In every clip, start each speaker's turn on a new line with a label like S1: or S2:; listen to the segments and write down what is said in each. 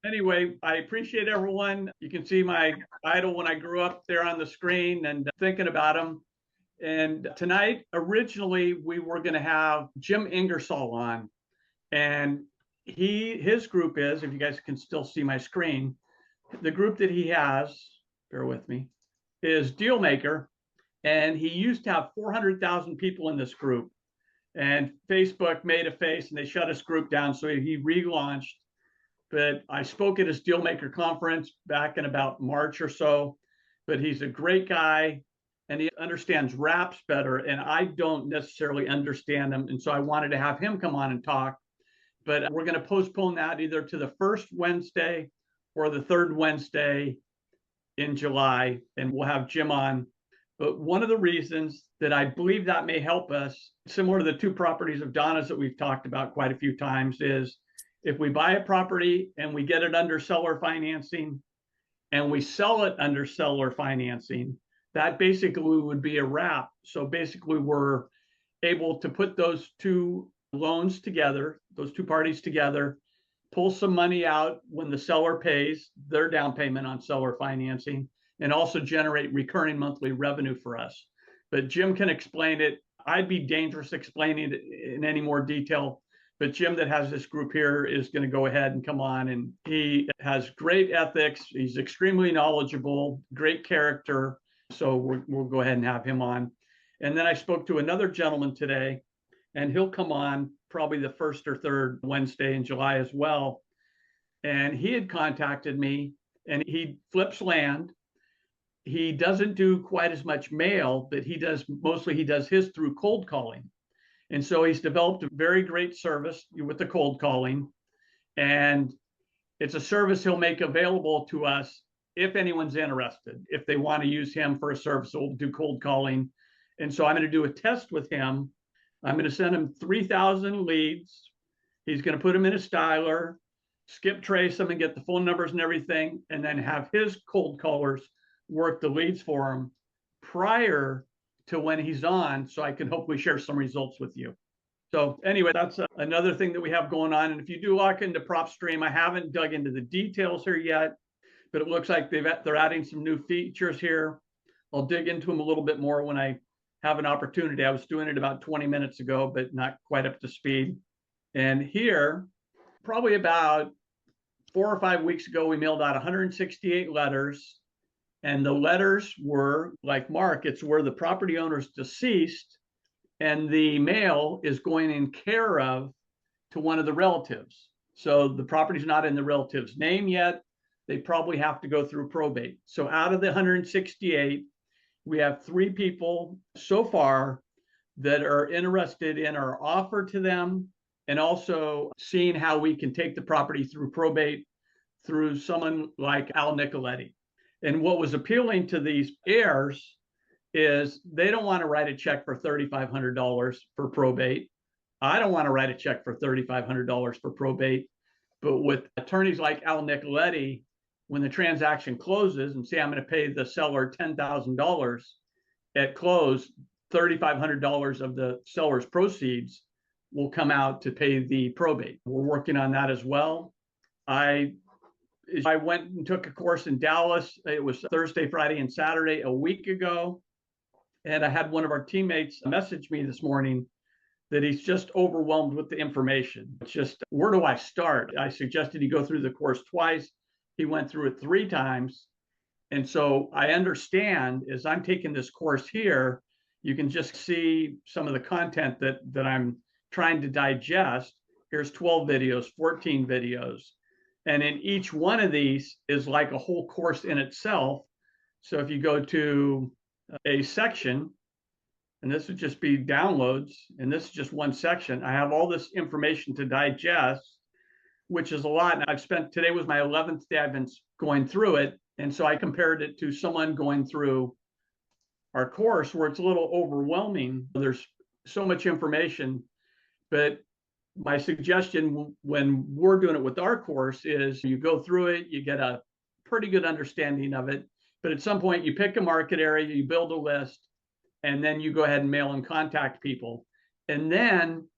S1: Anyway, I appreciate everyone. You can see my idol when I grew up there on the screen and thinking about him. And tonight, originally, we were going to have Jim Ingersoll on. And his group is, if you guys can still see my screen, the group that he has, bear with me, is Dealmaker. And he used to have 400,000 people in this group. And Facebook made a face and they shut his group down. So he relaunched. But I spoke at his Dealmaker conference back in about March or so. But he's a great guy and he understands wraps better. And I don't necessarily understand them. And so I wanted to have him come on and talk. But we're going to postpone that either to the first Wednesday or the third Wednesday in July. And we'll have Jim on. But one of the reasons that I believe that may help us, similar to the two properties of Donna's that we've talked about quite a few times, is if we buy a property and we get it under seller financing and we sell it under seller financing, that basically would be a wrap. So basically we're able to put those two loans together, those two parties together, pull some money out when the seller pays their down payment on seller financing, and also generate recurring monthly revenue for us. But Jim can explain it. I'd be dangerous explaining it in any more detail. But Jim that has this group here is going to go ahead and come on. And he has great ethics. He's extremely knowledgeable, great character. So we'll go ahead and have him on. And then I spoke to another gentleman today, and he'll come on probably the first or third Wednesday in July as well. And he had contacted me, and he flips land. He doesn't do quite as much mail, but he does his through cold calling. And so he's developed a very great service with the cold calling. And it's a service he'll make available to us if anyone's interested, if they want to use him for a service, we'll do cold calling. And so I'm going to do a test with him. I'm going to send him 3,000 leads. He's going to put them in a styler, skip trace them and get the phone numbers and everything, and then have his cold callers work the leads for him prior to when he's on, so I can hopefully share some results with you. So anyway, that's another thing that we have going on. And if you do look into PropStream, I haven't dug into the details here yet, but it looks like they're adding some new features here. I'll dig into them a little bit more when I have an opportunity. I was doing it about 20 minutes ago, but not quite up to speed. And here, probably about 4 or 5 weeks ago, we mailed out 168 letters. And the letters were, like Mark, it's where the property owner's deceased and the mail is going in care of to one of the relatives. So the property's not in the relative's name yet. They probably have to go through probate. So out of the 168, we have 3 people so far that are interested in our offer to them and also seeing how we can take the property through probate through someone like Al Nicoletti. And what was appealing to these heirs is they don't want to write a check for $3,500 for probate. I don't want to write a check for $3,500 for probate. But with attorneys like Al Nicoletti, when the transaction closes and say I'm going to pay the seller $10,000 at close, $3,500 of the seller's proceeds will come out to pay the probate. We're working on that as well. I went and took a course in Dallas. It was Thursday, Friday, and Saturday a week ago. And I had one of our teammates message me this morning that he's just overwhelmed with the information. It's just, where do I start? I suggested he go through the course twice. He went through it 3 times. And so I understand as I'm taking this course here, you can just see some of the content that I'm trying to digest. Here's 12 videos, 14 videos. And in each one of these is like a whole course in itself. So if you go to a section, and this would just be downloads, and this is just one section, I have all this information to digest, which is a lot. And today was my 11th day I've been going through it. And so I compared it to someone going through our course where it's a little overwhelming. There's so much information, but my suggestion when we're doing it with our course is you go through it, you get a pretty good understanding of it. But at some point you pick a market area, you build a list, and then you go ahead and mail and contact people. And then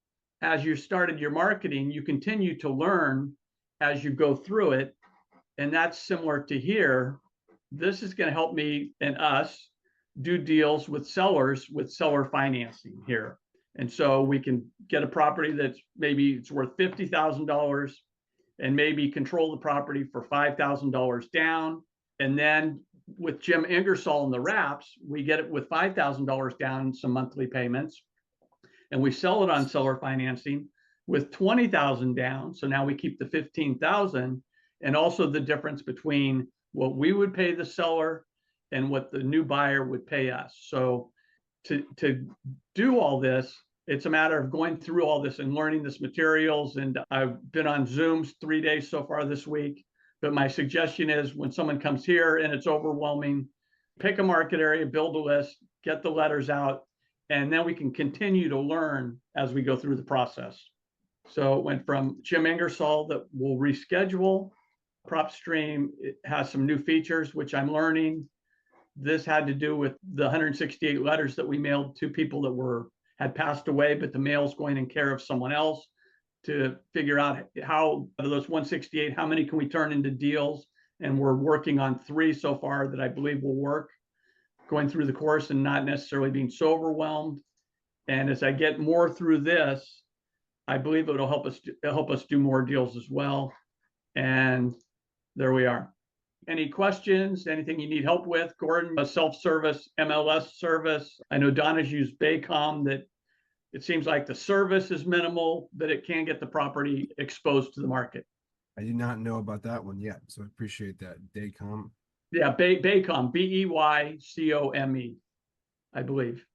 S1: as you started your marketing, you continue to learn as you go through it. And that's similar to here. This is going to help me and us do deals with sellers with seller financing here. And so we can get a property that's maybe it's worth $50,000 and maybe control the property for $5,000 down. And then with Jim Ingersoll and the wraps, we get it with $5,000 down, some monthly payments, and we sell it on seller financing with 20,000 down. So now we keep the 15,000, and also the difference between what we would pay the seller and what the new buyer would pay us. So to do all this, it's a matter of going through all this and learning this materials. And I've been on Zooms 3 days so far this week. But my suggestion is when someone comes here and it's overwhelming, pick a market area, build a list, get the letters out, and then we can continue to learn as we go through the process. So it went from Jim Ingersoll that will reschedule. PropStream, it has some new features, which I'm learning. This had to do with the 168 letters that we mailed to people that had passed away, but the mail's going in care of someone else, to figure out how, out of those 168, how many can we turn into deals? And we're working on 3 so far that I believe will work, going through the course and not necessarily being so overwhelmed. And as I get more through this, I believe it'll help us do more deals as well. And there we are. Any questions, anything you need help with? Gordon, a self-service MLS service. I know Donna's used Baycom, that it seems like the service is minimal, but it can get the property exposed to the market.
S2: I did not know about that one yet, so I appreciate that. Daycom.
S1: Yeah, Baycom, Beycome, I believe.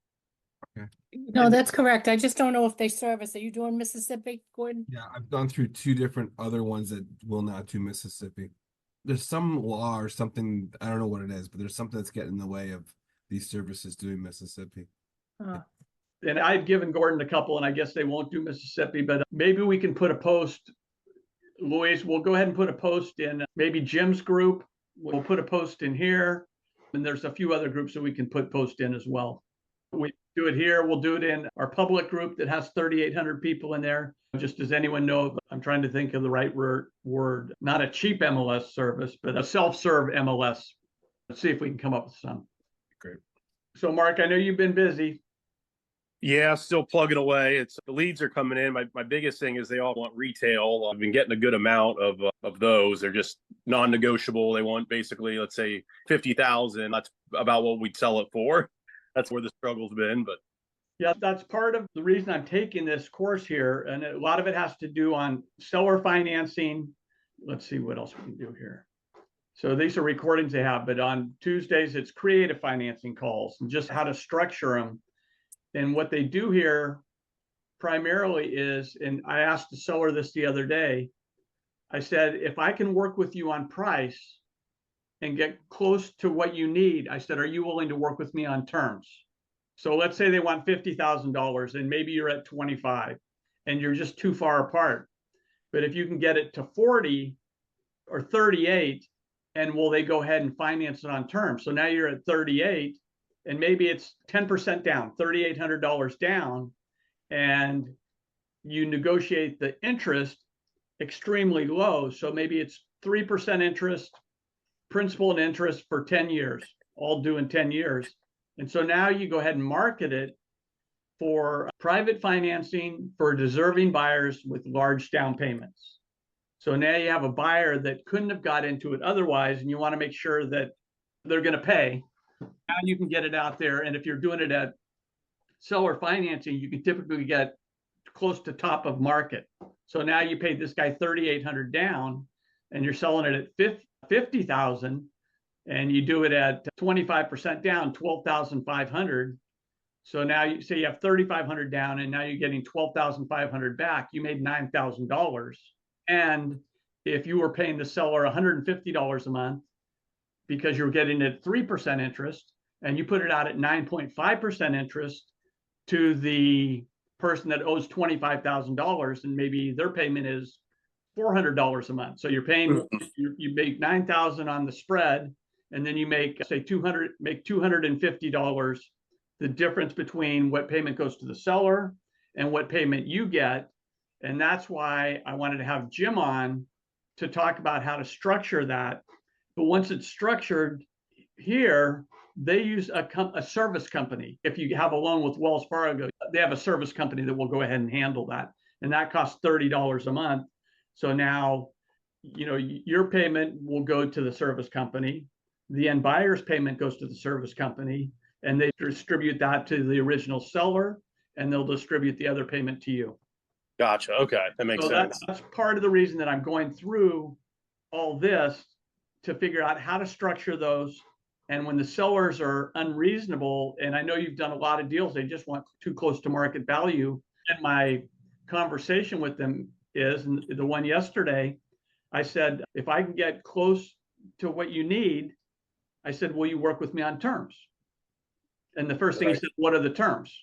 S2: Okay.
S3: No, that's correct. I just don't know if they service. Are you doing Mississippi, Gordon?
S2: Yeah, I've gone through 2 different other ones that will not do Mississippi. There's some law or something, I don't know what it is, but there's something that's getting in the way of these services doing Mississippi.
S1: And I've given Gordon a couple, and I guess they won't do Mississippi, but maybe we can put a post. Louise, we'll go ahead and put a post in maybe Jim's group. We'll put a post in here, and there's a few other groups that we can put post in as well. We do it here. We'll do it in our public group that has 3,800 people in there. Just as anyone knows, I'm trying to think of the right word, not a cheap MLS service, but a self-serve MLS. Let's see if we can come up with some.
S2: Great.
S1: So Mark, I know you've been busy.
S4: Yeah, still plugging away. It's the leads are coming in. My biggest thing is they all want retail. I've been getting a good amount of those. They're just non-negotiable. They want basically, let's say 50,000. That's about what we'd sell it for. That's where the struggle's been. But
S1: yeah, that's part of the reason I'm taking this course here. And a lot of it has to do on seller financing. Let's see what else we can do here. So these are recordings they have, but on Tuesdays, it's creative financing calls and just how to structure them. And what they do here primarily is, and I asked the seller this the other day, I said, if I can work with you on price and get close to what you need, I said, are you willing to work with me on terms? So let's say they want $50,000 and maybe you're at 25 and you're just too far apart. But if you can get it to 40 or 38, and will they go ahead and finance it on terms? So now you're at 38 and maybe it's 10% down, $3,800 down, and you negotiate the interest extremely low. So maybe it's 3% interest, principal and interest for 10 years, all due in 10 years. And so now you go ahead and market it for private financing for deserving buyers with large down payments. So now you have a buyer that couldn't have got into it otherwise, and you want to make sure that they're going to pay. Now you can get it out there. And if you're doing it at seller financing, you can typically get close to top of market. So now you paid this guy $3,800 down and you're selling it at 50,000, and you do it at 25% down, 12,500. So now you say you have 3,500 down and now you're getting 12,500 back. You made $9,000. And if you were paying the seller $150 a month because you're getting it 3% interest, and you put it out at 9.5% interest to the person that owes $25,000, and maybe their payment is $400 a month. So you're paying, you make $9,000 on the spread, and then you make, say, $250, the difference between what payment goes to the seller and what payment you get. And that's why I wanted to have Jim on, to talk about how to structure that. But once it's structured here, they use a service company. If you have a loan with Wells Fargo, they have a service company that will go ahead and handle that. And that costs $30 a month. So now, your payment will go to the service company. The end buyer's payment goes to the service company, and they distribute that to the original seller, and they'll distribute the other payment to you.
S4: Gotcha. Okay. That makes
S1: So
S4: sense.
S1: that's part of the reason that I'm going through all this, to figure out how to structure those. And when the sellers are unreasonable, and I know you've done a lot of deals, they just want too close to market value. And my conversation with them is, and the one yesterday, I said, if I can get close to what you need, I said, will you work with me on terms? And the first thing he said, what are the terms?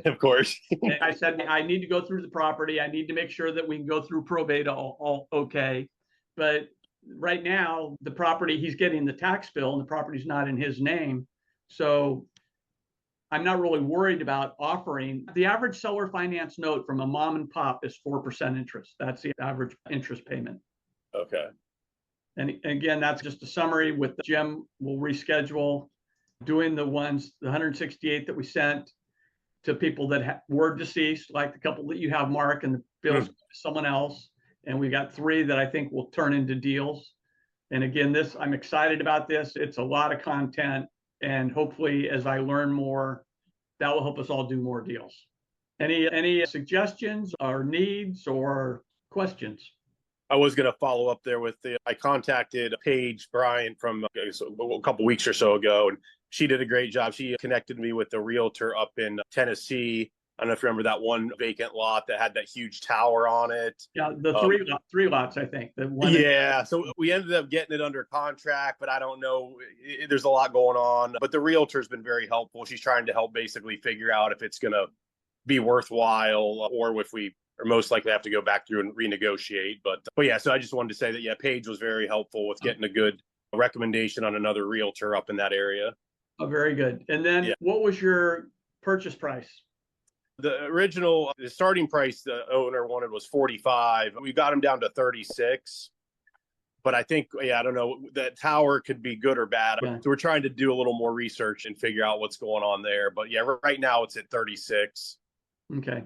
S4: Of course.
S1: And I said, I need to go through the property. I need to make sure that we can go through probate all okay. But right now, the property, he's getting the tax bill and the property's not in his name. So I'm not really worried about offering. The average seller finance note from a mom and pop is 4% interest. That's the average interest payment.
S4: Okay.
S1: And again, that's just a summary. With Jim, we'll reschedule doing the 168 that we sent to people that were deceased, like the couple that you have, Mark, and the bills someone else. And we got 3 that I think will turn into deals. And again, I'm excited about this. It's a lot of content. And hopefully, as I learn more, that will help us all do more deals. Any suggestions or needs or questions?
S4: I was going to follow up there with I contacted Paige Bryant from a couple weeks or so ago, and she did a great job. She connected me with a realtor up in Tennessee. I don't know if you remember that one vacant lot that had that huge tower on it.
S1: Yeah, the three lots, I think. The one.
S4: Yeah, so we ended up getting it under contract, but I don't know. There's a lot going on. But the realtor's been very helpful. She's trying to help basically figure out if it's going to be worthwhile, or if we are most likely have to go back through and renegotiate. But yeah, so I just wanted to say that, yeah, Paige was very helpful with getting a good recommendation on another realtor up in that area.
S1: Oh, very good. And then What was your purchase price?
S4: The starting price the owner wanted was 45. We got him down to 36. But I think, I don't know, that tower could be good or bad.
S1: Yeah.
S4: So we're trying to do a little more research and figure out what's going on there. But yeah, right now it's at 36.
S1: Okay.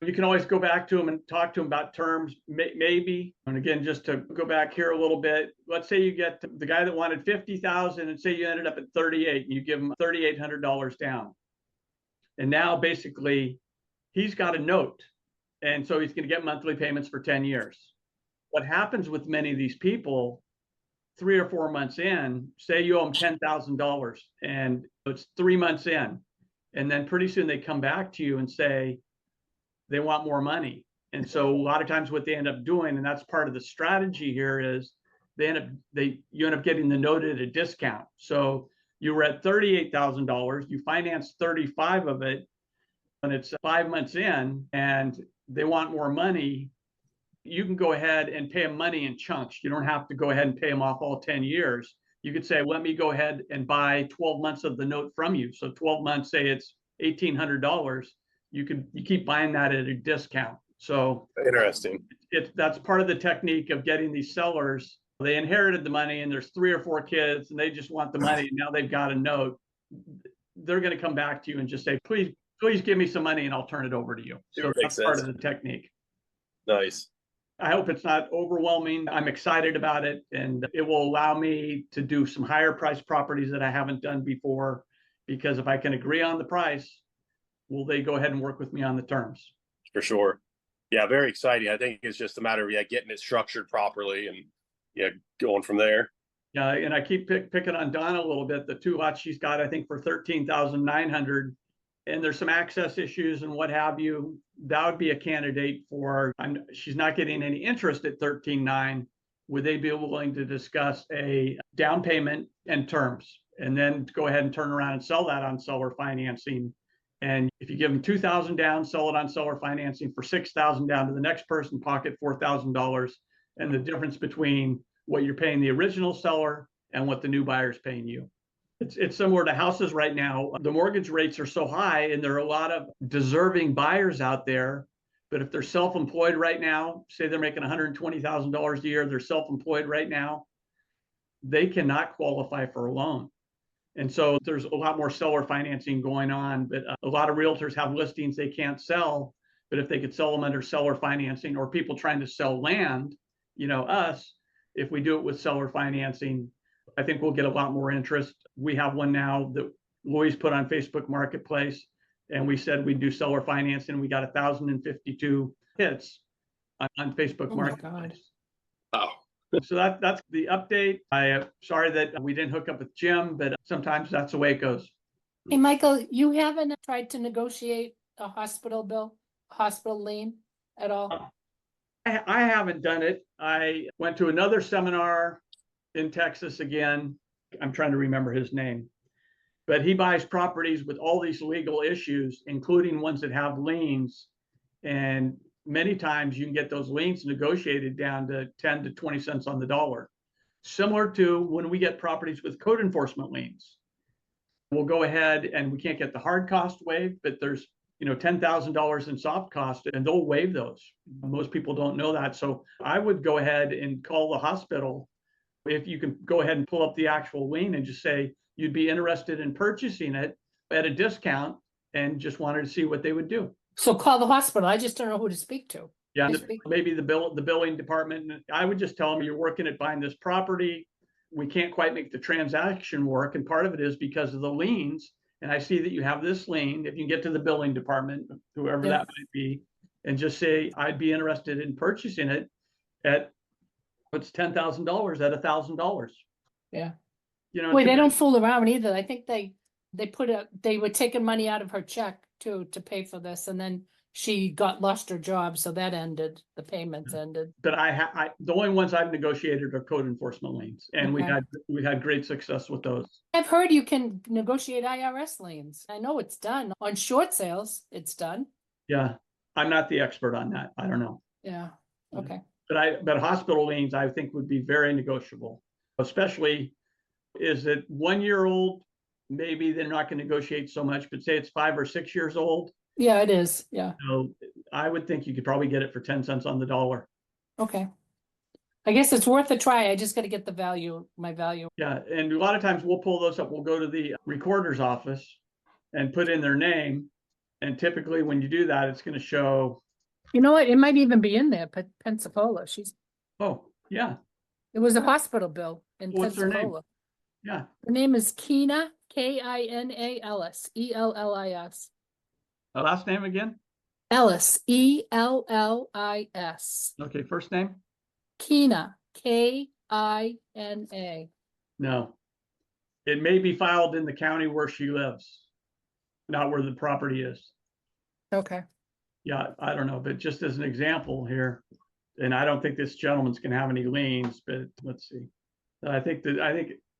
S1: You can always go back to him and talk to him about terms, maybe. And again, just to go back here a little bit, let's say you get the guy that wanted 50,000 and say you ended up at 38 and you give him $3,800 down. And now basically he's got a note. And so he's going to get monthly payments for 10 years. What happens with many of these people, 3 or 4 months in, say you owe them $10,000 and it's 3 months in, and then pretty soon they come back to you and say they want more money. And so a lot of times what they end up doing, and that's part of the strategy here, is you end up getting the note at a discount. So you were at $38,000, you financed 35 of it, and it's 5 months in and they want more money. You can go ahead and pay them money in chunks. You don't have to go ahead and pay them off all 10 years. You could say, let me go ahead and buy 12 months of the note from you. So 12 months, say it's $1,800. You keep buying that at a discount. So
S4: interesting.
S1: That's part of the technique of getting these sellers. They inherited the money and there's 3 or 4 kids and they just want the money. And now they've got a note. They're going to come back to you and just say, please give me some money and I'll turn it over to you. So that's part of the technique.
S4: Nice.
S1: I hope it's not overwhelming. I'm excited about it, and it will allow me to do some higher price properties that I haven't done before, because if I can agree on the price, will they go ahead and work with me on the terms?
S4: For sure. Yeah, very exciting. I think it's just a matter of getting it structured properly and going from there.
S1: Yeah, and I keep picking on Donna a little bit. The 2 lots she's got, I think, for $13,900, and there's some access issues and what have you. That would be a candidate for. She's not getting any interest at 13.9. Would they be willing to discuss a down payment and terms, and then go ahead and turn around and sell that on seller financing? And if you give them $2,000 down, sell it on seller financing for $6,000 down, to the next person pocket $4,000, and the difference between what you're paying the original seller and what the new buyer is paying you. It's similar to houses right now. The mortgage rates are so high, and there are a lot of deserving buyers out there But if they're self-employed right now, say they're making $120,000 a year, they're self-employed right now, they cannot qualify for a loan. And so there's a lot more seller financing going on, but a lot of realtors have listings they can't sell. But if they could sell them under seller financing, or people trying to sell land, us, if we do it with seller financing, I think we'll get a lot more interest. We have one now that Louise put on Facebook Marketplace, and we said we'd do seller financing. We got 1,052 hits on Facebook
S3: Oh my
S1: Marketplace.
S4: Oh,
S1: So that's the update. I am sorry that we didn't hook up with Jim, but sometimes that's the way it goes.
S3: Hey, Michael, you haven't tried to negotiate a hospital lien at all?
S1: I haven't done it. I went to another seminar in Texas again. I'm trying to remember his name, but he buys properties with all these legal issues, including ones that have liens. And many times you can get those liens negotiated down to 10 to 20 cents on the dollar. Similar to when we get properties with code enforcement liens. We'll go ahead and we can't get the hard cost waived, but there's $10,000 in soft cost, and they'll waive those. Most people don't know that. So I would go ahead and call the hospital. If you can go ahead and pull up the actual lien and just say you'd be interested in purchasing it at a discount, and just wanted to see what they would do.
S3: So call the hospital. I just don't know who to speak to.
S1: Yeah,
S3: Just be-
S1: maybe the billing department. I would just tell them you're working at buying this property. We can't quite make the transaction work, and part of it is because of the liens. And I see that you have this lien. If you can get to the billing department, whoever
S3: Yeah.
S1: that might be, and just say I'd be interested in purchasing it at what's $10,000 at $1,000.
S3: Yeah.
S1: to
S3: Wait, they
S1: me-
S3: don't fool around either. I think they were taking money out of her check to pay for this, and then she lost her job, so that ended, the payments ended.
S1: But the only ones I've negotiated are code enforcement liens, and
S3: Okay.
S1: we had great success with those.
S3: I've heard you can negotiate IRS liens. I know it's done. On short sales, it's done.
S1: Yeah, I'm not the expert on that. I don't know.
S3: Yeah,
S1: Yeah.
S3: okay.
S1: But hospital liens, I think, would be very negotiable, especially is it 1 year old? Maybe they're not going to negotiate so much, but say it's 5 or 6 years old.
S3: Yeah, it is. Yeah,
S1: So I would think you could probably get it for 10 cents on the dollar.
S3: okay. I guess it's worth a try. I just gotta get my value.
S1: Yeah, and a lot of times we'll pull those up. We'll go to the recorder's office and put in their name. And typically when you do that, it's going to show,
S3: You know what? It might even be in there, Pensacola.
S1: oh, yeah,
S3: It was a hospital bill in
S1: What's her name?
S3: Pensacola.
S1: yeah.
S3: Her name is Kina, Kina Ellis, Ellis.
S1: The last name again?
S3: Ellis, Ellis.
S1: Okay, first name?
S3: Kina, Kina.
S1: No. It may be filed in the county where she lives, not where the property is.
S3: Okay.
S1: Yeah, I don't know, but just as an example here, and I don't think this gentleman's gonna have any liens, but let's see. I think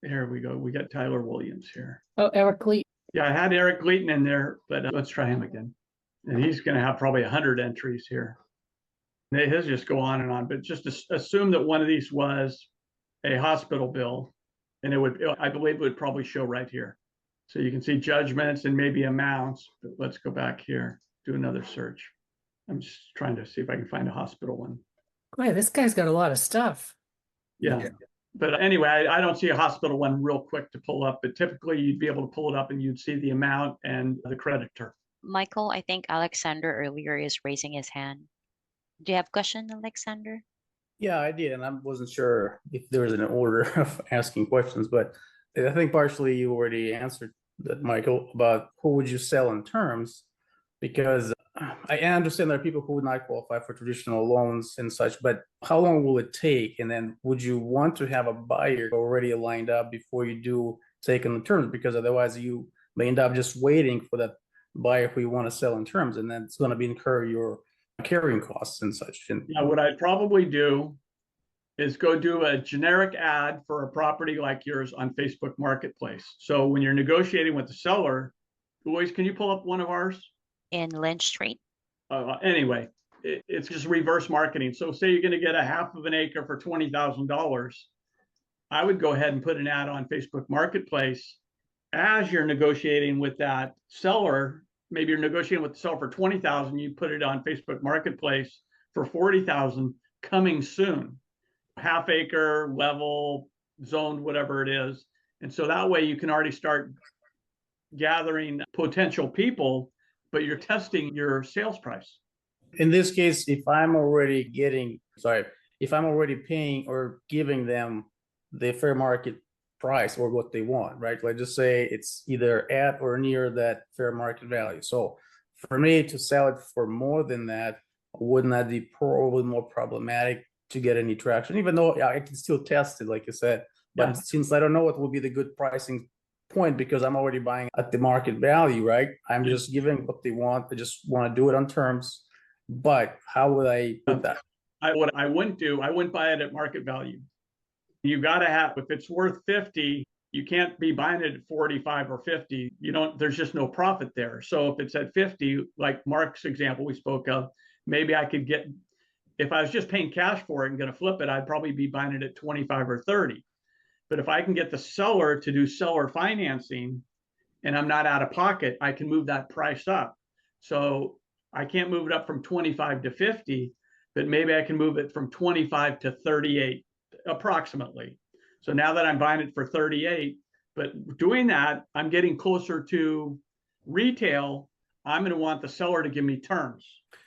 S1: here we go. We got Tyler Williams here.
S3: Oh, Eric Lee.
S1: Yeah, I had Eric Gleaton in there, but let's try him again. And he's gonna have probably 100 entries here. His just go on and on, but just assume that one of these was a hospital bill, and I believe it would probably show right here. So you can see judgments and maybe amounts, but let's go back here, do another search. I'm just trying to see if I can find a hospital one.
S3: Boy, this guy's got a lot of stuff.
S1: Yeah.
S2: Yeah.
S1: But anyway, I don't see a hospital one real quick to pull up, but typically you'd be able to pull it up and you'd see the amount and the creditor.
S5: Michael, I think Alexander earlier is raising his hand. Do you have a question, Alexander?
S6: Yeah, I did, and I wasn't sure if there was an order of asking questions, but I think partially you already answered that, Michael, about who would you sell in terms, because I understand there are people who would not qualify for traditional loans and such, but how long will it take? And then would you want to have a buyer already lined up before you do take on the terms? Because otherwise you may end up just waiting for that buyer who you want to sell in terms, and then it's going to be incur your carrying costs and such. And
S1: Now, what I'd probably do is go do a generic ad for a property like yours on Facebook Marketplace. So when you're negotiating with the seller, Louise, can you pull up one of ours?
S5: In Lynch Street?
S1: Anyway, it's just reverse marketing. So say you're going to get a half of an acre for $20,000. I would go ahead and put an ad on Facebook Marketplace as you're negotiating with that seller maybe you're negotiating with the seller for 20,000, you put it on Facebook Marketplace for 40,000 coming soon, half acre, level, zoned, whatever it is. And so that way you can already start gathering potential people, but you're testing your sales price.
S6: In this case, if I'm already paying or giving them the fair market price or what they want, right? Let's just say it's either at or near that fair market value. So for me to sell it for more than that, wouldn't that be probably more problematic to get any traction, even though I can still test it, like you said. But since I don't know what will be the good pricing point, because I'm already buying at the market value, right? I'm just giving what they want. I just want to do it on terms. But how would I do that?
S1: What I wouldn't do, I wouldn't buy it at market value. You got to have, if it's worth 50, you can't be buying it at 45 or 50. There's just no profit there. So if it's at 50, like Mark's example we spoke of, maybe I could get, if I was just paying cash for it and going to flip it, I'd probably be buying it at 25 or 30. But if I can get the seller to do seller financing and I'm not out of pocket, I can move that price up. So I can't move it up from 25 to 50, but maybe I can move it from 25 to 38 approximately. So now that I'm buying it for 38, but doing that, I'm getting closer to retail. I'm going to want the seller to give me terms.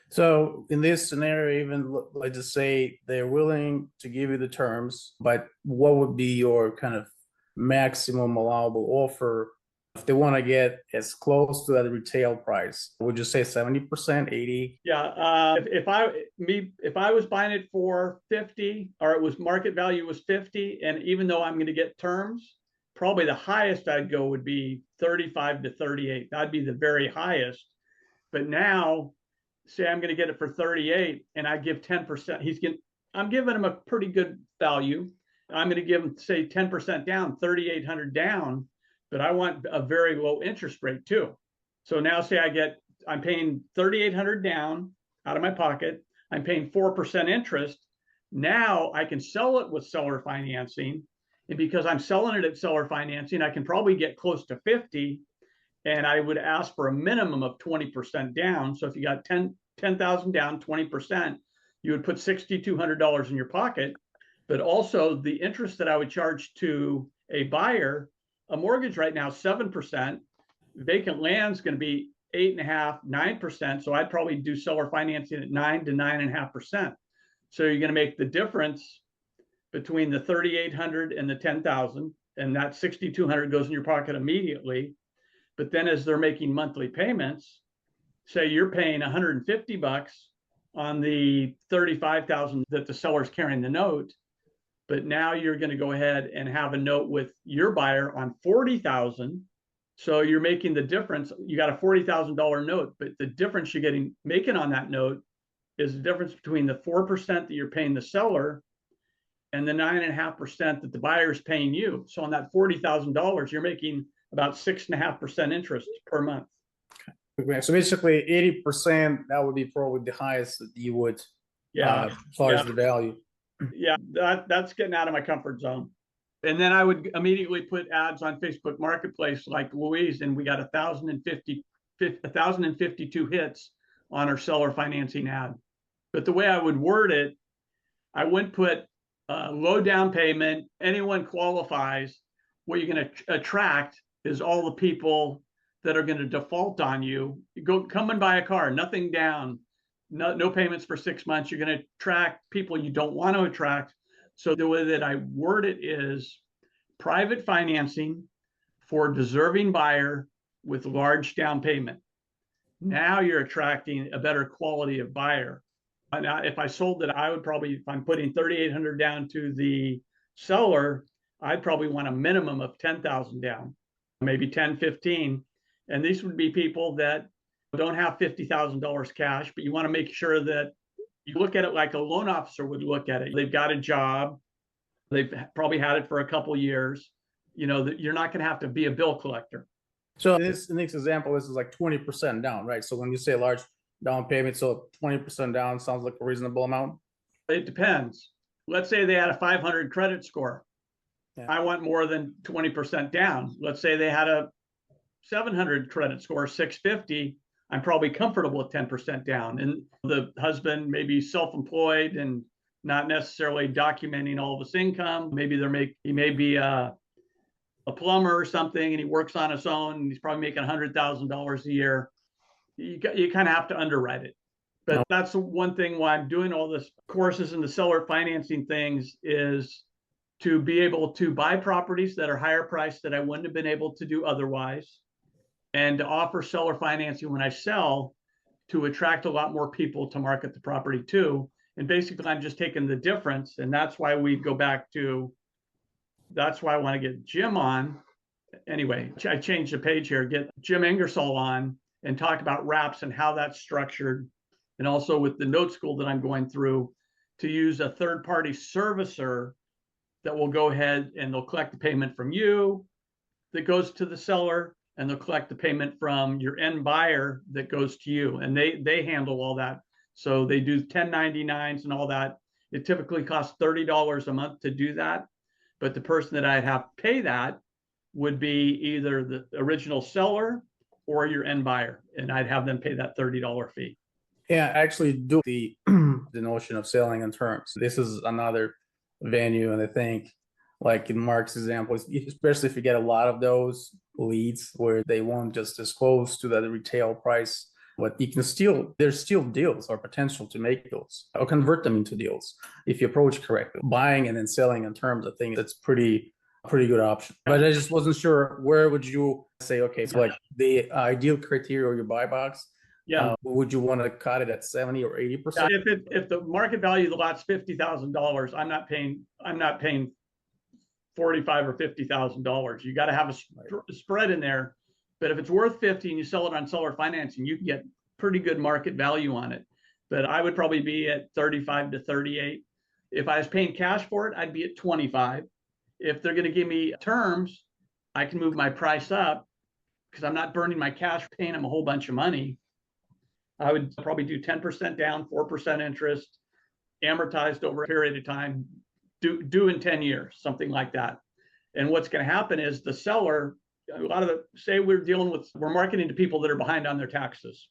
S6: So in this scenario, even let's just say they're willing to give you the terms, but what would be your kind of maximum allowable offer if they want to get as close to that retail price? Would you say 70%, 80?
S1: Yeah, if I was buying it for 50, or it was market value was 50, and even though I'm going to get terms, probably the highest I'd go would be 35 to 38. That'd be the very highest. But now, say I'm going to get it for 38, and I give 10%. I'm giving him a pretty good value. I'm going to give him, say, 10% down, 3,800 down. But I want a very low interest rate too. So now say I'm paying 3,800 down out of my pocket. I'm paying 4% interest. Now I can sell it with seller financing. And because I'm selling it at seller financing, I can probably get close to 50. And I would ask for a minimum of 20% down. So if you got 10,000 down, 20%, you would put $6,200 in your pocket. But also the interest that I would charge to a buyer, a mortgage right now, 7%. Vacant land is going to be 8.5%, 9%. So I'd probably do seller financing at 9 to 9.5%. So you're going to make the difference between the 3,800 and the 10,000, and that 6,200 goes in your pocket immediately. But then as they're making monthly payments, say you're paying $150 on the 35,000 that the seller's carrying the note, but now you're going to go ahead and have a note with your buyer on 40,000. So you're making the difference. You got a $40,000 note, but the difference you're making on that note is the difference between the 4% that you're paying the seller and the 9.5% that the buyer is paying you. So on that $40,000, you're making about 6.5% interest per month.
S6: Okay. So basically 80%, that would be probably the highest that you would, as far as the value.
S1: Yeah, that's getting out of my comfort zone. And then I would immediately put ads on Facebook Marketplace like Louise, and we got 1,052 hits on our seller financing ad. But the way I would word it, I wouldn't put low down payment, anyone qualifies. What you're going to attract is all the people that are going to default on you. Come and buy a car, nothing down. No payments for 6 months. You're going to attract people you don't want to attract. So the way that I word it is private financing for deserving buyer with large down payment. Now you're attracting a better quality of buyer. Now, if I sold it, I would probably, if I'm putting 3,800 down to the seller, I'd probably want a minimum of 10,000 down, maybe 10, 15. And these would be people that don't have $50,000 cash, but you want to make sure that you look at it like a loan officer would look at it. They've got a job. They've probably had it for a couple of years. That you're not going to have to be a bill collector.
S6: So this next example, this is like 20% down, right? So when you say large down payment, so 20% down sounds like a reasonable amount?
S1: It depends. Let's say they had a 500 credit score.
S6: Yeah.
S1: I want more than 20% down. Let's say they had a 700 credit score, 650. I'm probably comfortable with 10% down. And the husband may be self-employed and not necessarily documenting all of his income. Maybe he may be a plumber or something, and he works on his own, and he's probably making $100,000 a year. You kind of have to underwrite it. But that's one thing why I'm doing all this courses and the seller financing things is to be able to buy properties that are higher priced that I wouldn't have been able to do otherwise, and to offer seller financing when I sell to attract a lot more people to market the property too. And basically, I'm just taking the difference. And that's why we go back to, that's why I want to get Jim on. Anyway, I changed the page here, get Jim Ingersoll on and talk about wraps and how that's structured. And also with the note school that I'm going through, to use a third-party servicer that will go ahead and they'll collect the payment from you that goes to the seller, and they'll collect the payment from your end buyer that goes to you. And they handle all that. So they do 1099s and all that. It typically costs $30 a month to do that. But the person that I'd have to pay that would be either the original seller or your end buyer. And I'd have them pay that $30 fee.
S6: Yeah, actually do the the notion of selling in terms. This is another venue, and I think, like in Mark's example, especially if you get a lot of those leads where they won't just disclose to the retail price, but you can there's still deals or potential to make deals or convert them into deals if you approach correctly. Buying and then selling in terms, I think that's pretty good option. But I just wasn't sure, where would you say, okay, so like the ideal criteria or your buy box, would you want to cut it at 70 or 80%?
S1: If the market value of the lot's $50,000, I'm not paying $45,000 or $50,000. You got to have a spread in there. But if it's worth 50 and you sell it on seller financing, you can get pretty good market value on it. But I would probably be at 35 to 38. If I was paying cash for it, I'd be at 25. If they're going to give me terms, I can move my price up because I'm not burning my cash paying them a whole bunch of money. I would probably do 10% down, 4% interest, amortized over a period of time, due in 10 years, something like that. And what's going to happen is the seller, say we're marketing to people that are behind on their taxes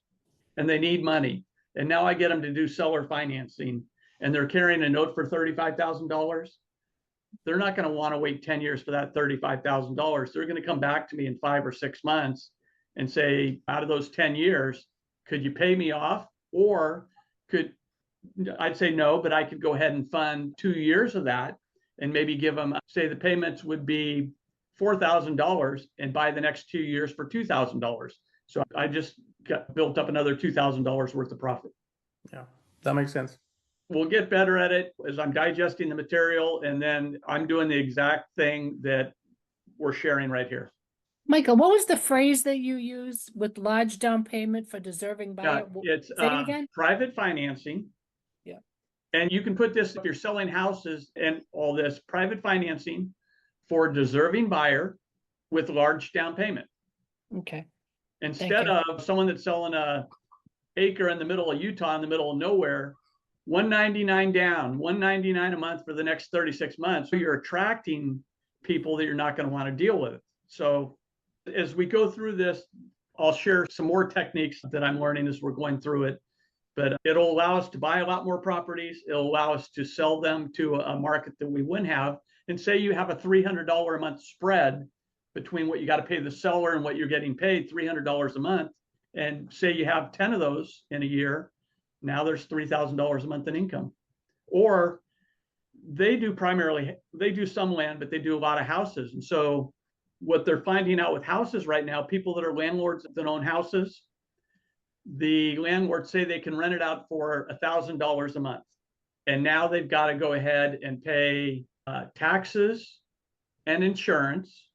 S1: and they need money. And now I get them to do seller financing and they're carrying a note for $35,000. They're not going to want to wait 10 years for that $35,000. They're going to come back to me in 5 or 6 months and say, out of those 10 years, could you pay me off? Or I'd say no, but I could go ahead and fund 2 years of that and maybe give them, say the payments would be $4,000 and buy the next 2 years for $2,000. So I just built up another $2,000 worth of profit.
S6: Yeah, that makes sense.
S1: We'll get better at it as I'm digesting the material, and then I'm doing the exact thing that we're sharing right here.
S3: Michael, what was the phrase that you used with large down payment for deserving buyer?
S1: It's
S3: Say it again?
S1: private financing.
S3: Yeah.
S1: And you can put this, if you're selling houses and all this, private financing for deserving buyer with large down payment.
S3: Okay.
S1: Instead of someone that's selling a acre in the middle of Utah, in the middle of nowhere, $199 down, $199 a month for the next 36 months. So you're attracting people that you're not going to want to deal with. So as we go through this, I'll share some more techniques that I'm learning as we're going through it. But it'll allow us to buy a lot more properties. It'll allow us to sell them to a market that we wouldn't have. And say you have a $300 a month spread between what you got to pay the seller and what you're getting paid, $300 a month. And say you have 10 of those in a year. Now there's $3,000 a month in income. Or they do some land, but they do a lot of houses. And so what they're finding out with houses right now, people that are landlords that own houses, the landlords say they can rent it out for $1,000 a month. And now they've got to go ahead and pay taxes and insurance.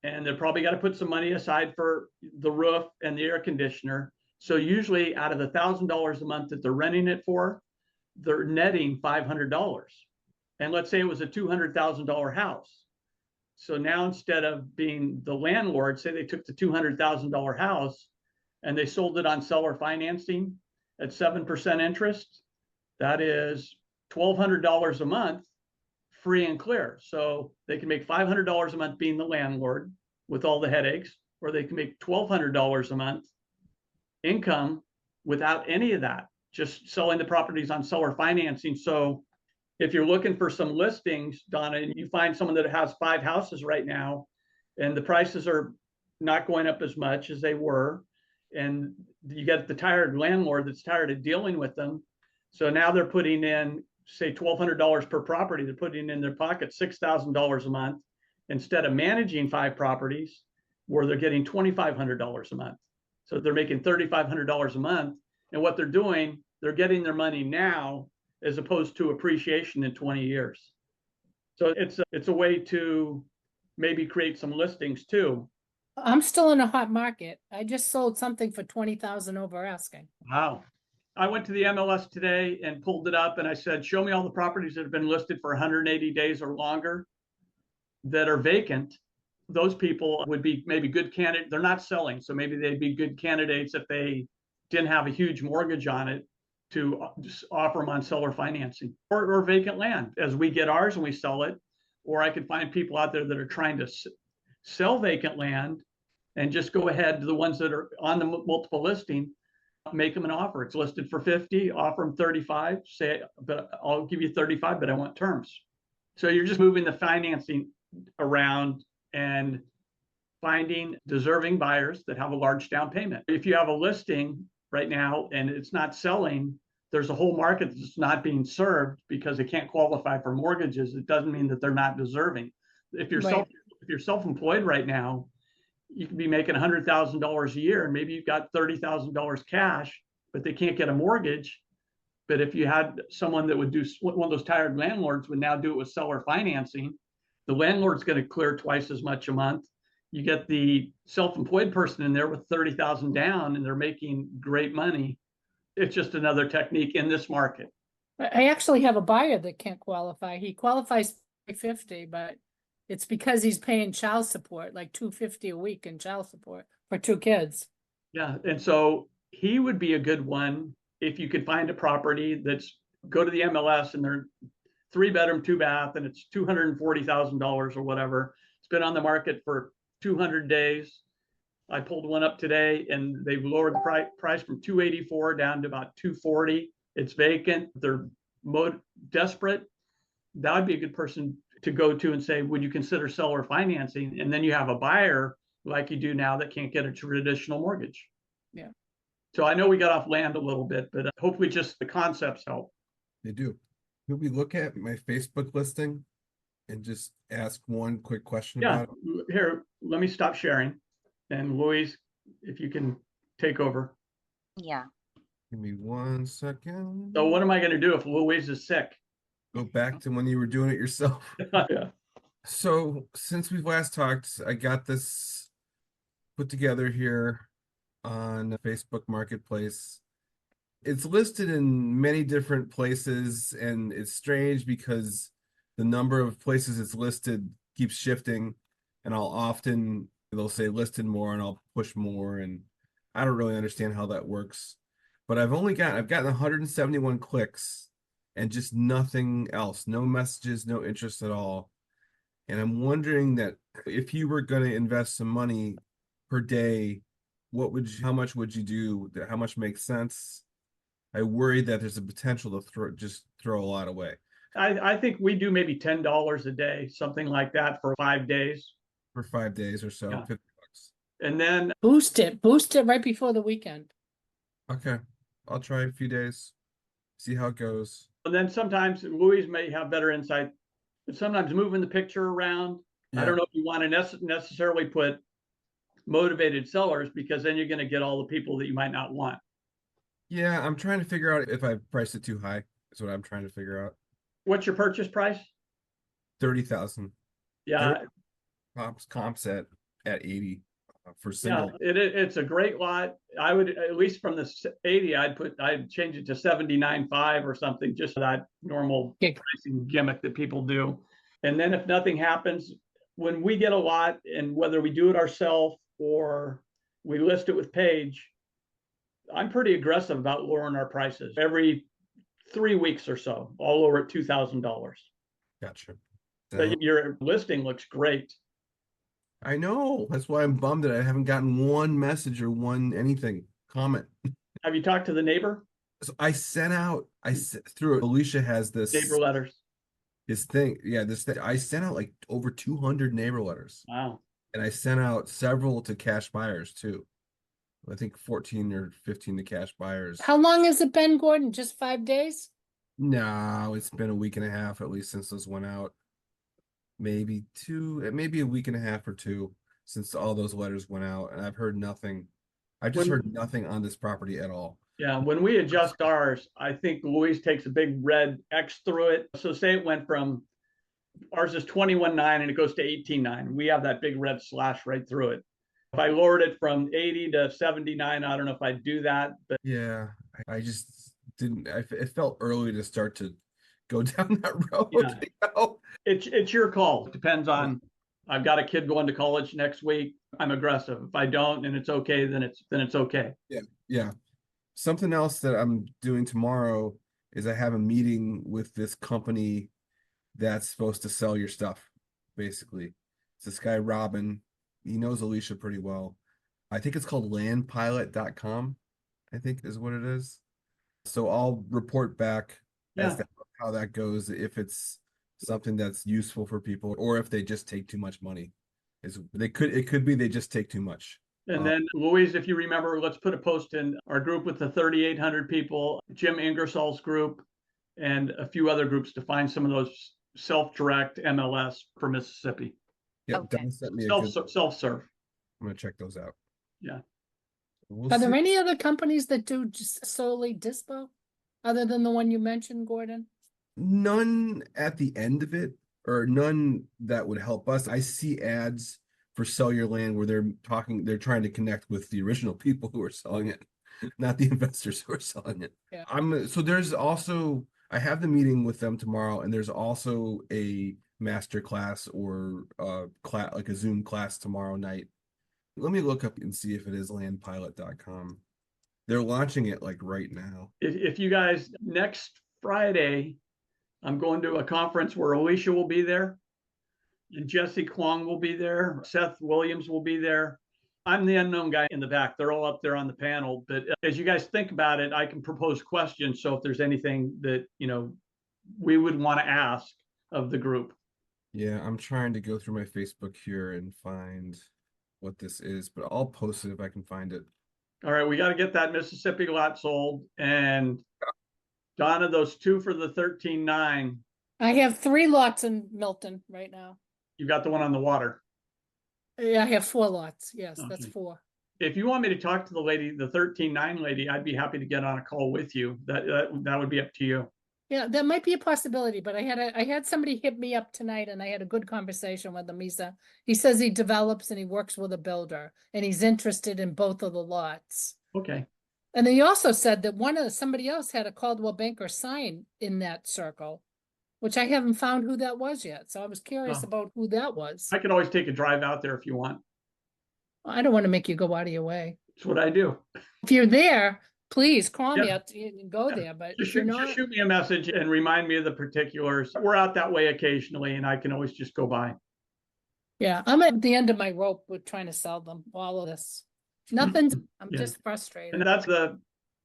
S1: And they're probably got to put some money aside for the roof and the air conditioner. So usually out of the $1,000 a month that they're renting it for, they're netting $500. And let's say it was a $200,000 house. So now instead of being the landlord, say they took the $200,000 house and they sold it on seller financing at 7% interest, that is $1,200 a month, free and clear. So they can make $500 a month being the landlord with all the headaches, or they can make $1,200 a month income without any of that, just selling the properties on seller financing. So if you're looking for some listings, Donna, and you find someone that has 5 houses right now, and the prices are not going up as much as they were, and you get the tired landlord that's tired of dealing with them. So now they're putting in, say, $1,200 per property. They're putting in their pocket $6,000 a month instead of managing 5 properties where they're getting $2,500 a month. So they're making $3,500 a month. And what they're doing, they're getting their money now as opposed to appreciation in 20 years. So it's a way to maybe create some listings too.
S3: I'm still in a hot market. I just sold something for 20,000 over asking.
S1: Wow. I went to the MLS today and pulled it up and I said, show me all the properties that have been listed for 180 days or longer that are vacant. Those people would be maybe good candidates. They're not selling, so maybe they'd be good candidates if they didn't have a huge mortgage on it to just offer them on seller financing or vacant land as we get ours and we sell it. Or I could find people out there that are trying to sell vacant land and just go ahead to the ones that are on the multiple listing, make them an offer. It's listed for 50, offer them 35, say, but I'll give you 35, but I want terms. So you're just moving the financing around and finding deserving buyers that have a large down payment. If you have a listing right now and it's not selling, there's a whole market that's not being served because they can't qualify for mortgages. It doesn't mean that they're not deserving. If you're
S3: Right.
S1: if you're self-employed right now, you could be making $100,000 a year and maybe you've got $30,000 cash, but they can't get a mortgage. But if you had someone that would do one of those tired landlords would now do it with seller financing, the landlord's going to clear twice as much a month. You get the self-employed person in there with 30,000 down and they're making great money. It's just another technique in this market.
S3: I actually have a buyer that can't qualify. He qualifies for 50, but it's because he's paying child support, like $250 a week in child support for 2 kids.
S1: Yeah. And so he would be a good one if you could find a property that's go to the MLS and they're 3-bedroom, 2-bath, and it's $240,000 or whatever. It's been on the market for 200 days. I pulled one up today and they've lowered the price from 284 down to about 240. It's vacant. They're desperate. That would be a good person to go to and say, would you consider seller financing? And then you have a buyer like you do now that can't get a traditional mortgage.
S3: Yeah.
S1: So I know we got off land a little bit, but hopefully just the concepts help.
S2: They do. Could we look at my Facebook listing and just ask one quick question
S1: Yeah,
S2: about it?
S1: here, let me stop sharing. And Louise, if you can take over.
S5: Yeah.
S2: Give me 1 second.
S1: So what am I going to do if Louise is sick?
S2: Go back to when you were doing it yourself.
S1: Yeah.
S2: So since we've last talked, I got this put together here on Facebook Marketplace. It's listed in many different places, and it's strange because the number of places it's listed keeps shifting, and they'll say listed more and I'll push more, and I don't really understand how that works. But I've gotten 171 clicks and just nothing else, no messages, no interest at all. And I'm wondering that if you were going to invest some money per day, how much would you do? How much makes sense? I worry that there's a potential to throw a lot away.
S1: I think we do maybe $10 a day, something like that for 5 days.
S2: For 5 days or so,
S1: Yeah.
S2: $50.
S1: And then,
S3: Boost it right before the weekend.
S2: Okay, I'll try a few days, see how it goes.
S1: sometimes Louise may have better insight, but sometimes moving the picture around. I don't know if you want to necessarily put motivated sellers because then you're going to get all the people that you might not want.
S2: Yeah, I'm trying to figure out if I priced it too high. Is what I'm trying to figure out.
S1: What's your purchase price?
S2: 30,000.
S1: Yeah,
S2: Comps at 80 for single.
S1: yeah, it's a great lot. I would, at least from the 80, I'd change it to 79.5 or something, just that normal
S3: Okay.
S1: pricing gimmick that people do. And then if nothing happens, when we get a lot, and whether we do it ourselves or we list it with Paige, I'm pretty aggressive about lowering our prices. Every 3 weeks or so, I'll lower it $2,000.
S2: Gotcha.
S1: But your listing looks great.
S2: I know. That's why I'm bummed that I haven't gotten one message or one anything. comment.
S1: Have you talked to the neighbor?
S2: So I sent out, through Alicia has this,
S1: Neighbor letters.
S2: this thing. Yeah, this thing. I sent out like over 200 neighbor letters.
S1: Wow.
S2: And I sent out several to cash buyers too. I think 14 or 15 to cash buyers.
S3: How long has it been, Gordon? Just 5 days?
S2: No, it's been a week and a half at least since those went out. Maybe a week and a half or two since all those letters went out, and I've heard nothing. I've just heard nothing on this property at all.
S1: Yeah, when we adjust ours, I think Louise takes a big red X through it. So say it went from, ours is 21.9 and it goes to 18.9. We have that big red slash right through it. If I lowered it from 80 to 79, I don't know if I'd do that, but
S2: Yeah, I just didn't. It felt early to start to go down that road.
S1: Yeah.
S2: You know?
S1: it's your call. It depends on, I've got a kid going to college next week. I'm aggressive. If I don't and it's okay, then it's okay.
S2: Yeah. Something else that I'm doing tomorrow is I have a meeting with this company that's supposed to sell your stuff. Basically, it's this guy Robin. He knows Alicia pretty well. I think it's called landpilot.com, I think is what it is. So I'll report back as to how that goes, if it's something that's useful for people or if they just take too much money. It could be they just take too much.
S1: And then Louise, if you remember, let's put a post in our group with the 3,800 people, Jim Ingersoll's group, and a few other groups to find some of those self-direct MLS for Mississippi.
S2: Yeah,
S5: Okay.
S2: Don sent me
S1: Self-serve.
S2: I'm gonna check those out.
S1: Yeah.
S2: We'll
S3: Are there
S2: see.
S3: any other companies that do just solely dispo? Other than the one you mentioned, Gordon?
S2: None at the end of it, or none that would help us. I see ads for Sell Your Land where they're trying to connect with the original people who are selling it, not the investors who are selling it.
S3: Yeah.
S2: So there's also, I have the meeting with them tomorrow, and there's also a master class or like a Zoom class tomorrow night. Let me look up and see if it is landpilot.com. They're launching it like right now.
S1: If you guys, next Friday, I'm going to a conference where Alicia will be there and Jesse Klong will be there. Seth Williams will be there. I'm the unknown guy in the back. They're all up there on the panel. But as you guys think about it, I can propose questions. So if there's anything that, we would want to ask of the group.
S2: Yeah, I'm trying to go through my Facebook here and find what this is, but I'll post it if I can find it.
S1: All right, we got to get that Mississippi lot sold. And Donna, those two for the 13.9,
S3: I have 3 lots in Milton right now.
S1: you got the one on the water.
S3: Yeah, I have 4 lots. Yes, that's
S1: Okay.
S3: 4.
S1: If you want me to talk to the lady, the 13.9 lady, I'd be happy to get on a call with you. That would be up to you.
S3: Yeah, that might be a possibility, but I had somebody hit me up tonight and I had a good conversation with him. He says he develops and he works with a builder and he's interested in both of the lots.
S1: Okay.
S3: And he also said that somebody else had a Caldwell Banker sign in that circle, which I haven't found who that was yet. So I was curious
S1: Oh.
S3: about who that was.
S1: I could always take a drive out there if you want.
S3: I don't want to make you go out of your way.
S1: It's what I do.
S3: If you're there, please call me
S1: Yeah.
S3: out and go
S1: Yeah.
S3: there. But
S1: Just
S3: if you're
S1: shoot,
S3: not,
S1: just shoot me a message and remind me of the particulars. We're out that way occasionally and I can always just go by.
S3: yeah, I'm at the end of my rope with trying to sell them all of this. Nothing's, I'm
S1: Yeah.
S3: just frustrated.
S1: And that's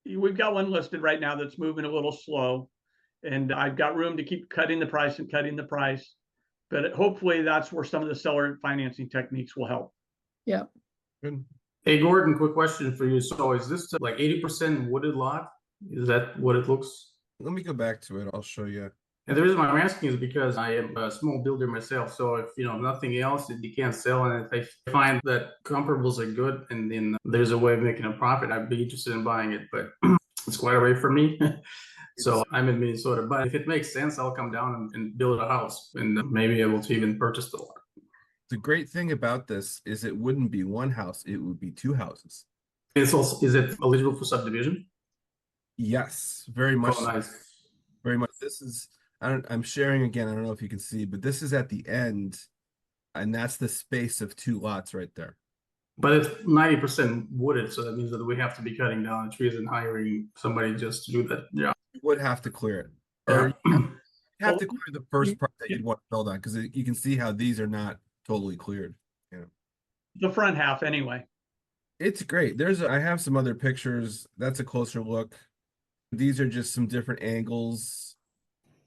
S1: we've got one listed right now that's moving a little slow. And I've got room to keep cutting the price. But hopefully that's where some of the seller financing techniques will help.
S3: Yeah.
S2: Good.
S6: Hey, Gordon, quick question for you. So is this like 80% wooded lot? Is that what it looks?
S2: Let me go back to it. I'll show you.
S6: And the reason why I'm asking is because I am a small builder myself. So if nothing else, if you can't sell, and if I find that comparables are good, and then there's a way of making a profit, I'd be interested in buying it. But it's quite away from me. So I'm in Minnesota. But if it makes sense, I'll come down and build a house and maybe able to even purchase the lot.
S2: The great thing about this is it wouldn't be one house, it would be 2 houses.
S6: It's also, is it eligible for subdivision?
S2: Yes, very much.
S6: Oh,
S2: So.
S6: nice.
S2: Very much. This is, I'm sharing again. I don't know if you can see, but this is at the end, and that's the space of 2 lots right there.
S6: But it's 90% wooded, so that means that we have to be cutting down trees and hiring somebody just to do that. Yeah.
S2: You would have to clear it,
S6: Yeah.
S2: or you have to clear the first part that you'd want to build on, because you can see how these are not totally cleared.
S1: The front half anyway.
S2: It's great. I have some other pictures. That's a closer look. These are just some different angles.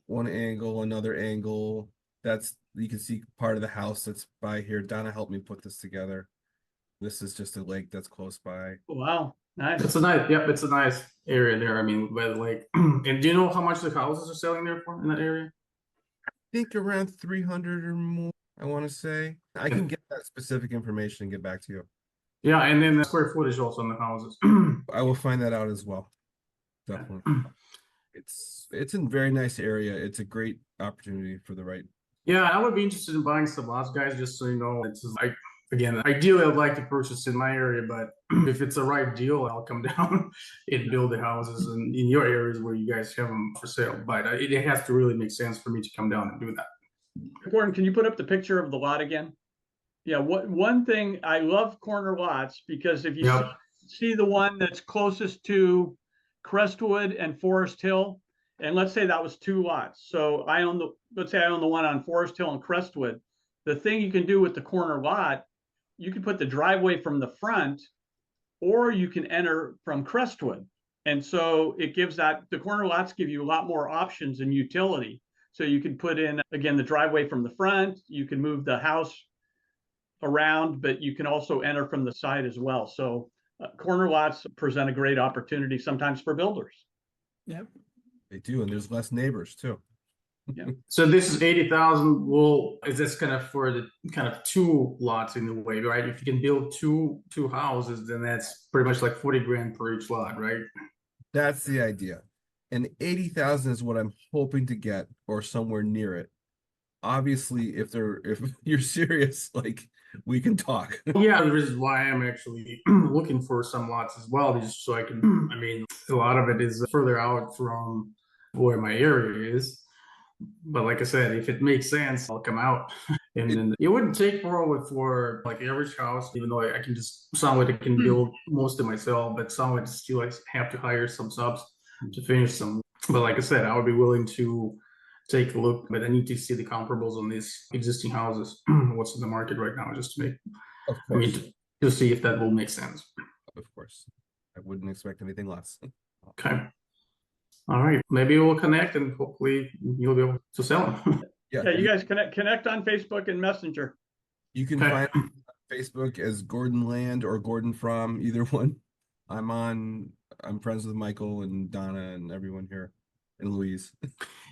S2: One angle, another angle. You can see part of the house that's by here. Donna helped me put this together. This is just a lake that's close by.
S1: Wow, nice.
S6: It's a nice, yep, it's a nice area there. I mean, by the lake. And do you know how much the houses are selling there for in that area?
S2: I think around 300 or more, I want to say. I can get that specific information and get back to you.
S6: Yeah, and then the square footage also on the houses.
S2: I will find that out as well. Definitely. It's in a very nice area. It's a great opportunity for the right.
S6: Yeah, I would be interested in buying some lots, guys, just so you know. It's like, again, ideally I'd like to purchase in my area, but if it's the right deal, I'll come down and build the houses in your areas where you guys have them for sale. But it has to really make sense for me to come down and do that.
S1: Gordon, can you put up the picture of the lot again? Yeah, one thing, I love corner lots because if you
S6: Yep.
S1: see the one that's closest to Crestwood and Forest Hill, and let's say that was 2 lots. So let's say I own the one on Forest Hill and Crestwood. The thing you can do with the corner lot, you can put the driveway from the front, or you can enter from Crestwood. And so it gives the corner lots give you a lot more options and utility. So you can put in, again, the driveway from the front, you can move the house around, but you can also enter from the side as well. So corner lots present a great opportunity sometimes for builders.
S3: Yep.
S2: They do, and there's less neighbors too.
S6: So this is 80,000. Well, is this kind of for the kind of 2 lots in a way, right? If you can build two houses, then that's pretty much like 40 grand per each lot, right?
S2: That's the idea. And 80,000 is what I'm hoping to get, or somewhere near it. Obviously, if you're serious, like, we can talk.
S6: Yeah, the reason why I'm actually looking for some lots as well, just so I can, I mean, a lot of it is further out from where my area is. But like I said, if it makes sense, I'll come out. And then it wouldn't take probably for like average house, even though I can just some of it I can build most of myself, but some of it still I have to hire some subs to finish some. But like I said, I would be willing to take a look, but I need to see the comparables on these existing houses, what's in the market right now, just to make,
S2: Of
S6: I mean,
S2: course,
S6: to see if that will make sense.
S2: of course. I wouldn't expect anything less.
S6: Okay. All right, maybe we'll connect and hopefully you'll be able to sell them.
S1: Yeah, you guys connect on Facebook and Messenger.
S2: You can
S6: Okay.
S2: find me on Facebook as Gordon Land or Gordon From, either one. I'm friends with Michael and Donna and everyone here, and Louise.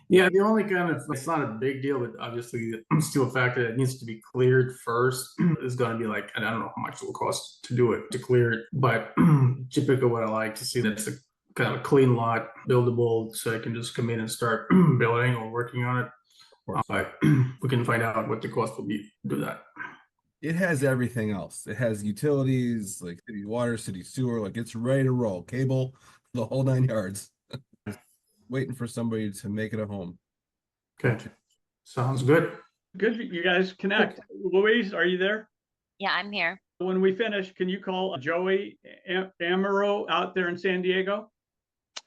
S6: Yeah, the only kind of, it's not a big deal, but obviously still a factor that needs to be cleared first is going to be like, and I don't know how much it will cost to do it, to clear it, but typically what I like to see that's a kind of a clean lot, buildable, so I can just come in and start building or working on it. But we can find out what the cost will be to do that.
S2: It has everything else. It has utilities, like city water, city sewer, like it's ready to roll. Cable, the whole 9 yards. Waiting for somebody to make it a home.
S6: Okay, sounds good.
S1: Good, you guys connect. Louise, are you there?
S5: Yeah, I'm here.
S1: When we finish, can you call Joey Amaro out there in San Diego?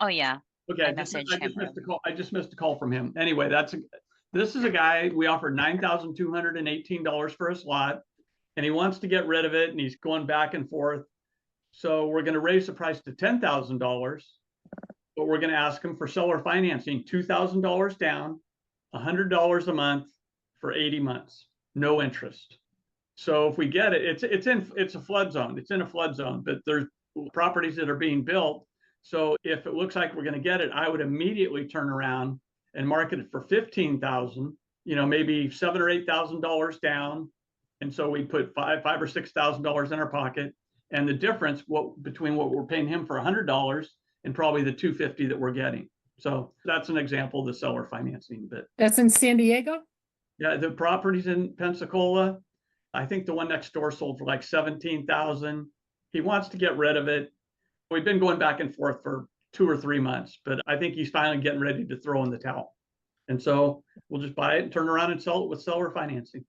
S5: Oh, yeah.
S1: Okay,
S5: I
S1: I just
S5: messaged him
S1: missed a call. I just missed a call from him. Anyway, this is a guy, we offered $9,218 for his lot, and he wants to get rid of it, and he's going back and forth. So we're going to raise the price to $10,000, but we're going to ask him for seller financing, $2,000 down, $100 a month for 80 months, no interest. So if we get it, it's a flood zone. It's in a flood zone, but there's properties that are being built. So if it looks like we're going to get it, I would immediately turn around and market it for $15,000, maybe $7,000 or $8,000 down. And so we put $5,000 or $6,000 in our pocket. And the difference between what we're paying him for $100 and probably the $250 that we're getting. So that's an example of the seller financing. But
S3: That's in San Diego?
S1: yeah, the property's in Pensacola. I think the one next door sold for like $17,000. He wants to get rid of it. We've been going back and forth for 2 or 3 months, but I think he's finally getting ready to throw in the towel. And so we'll just buy it and turn around and sell it with seller financing.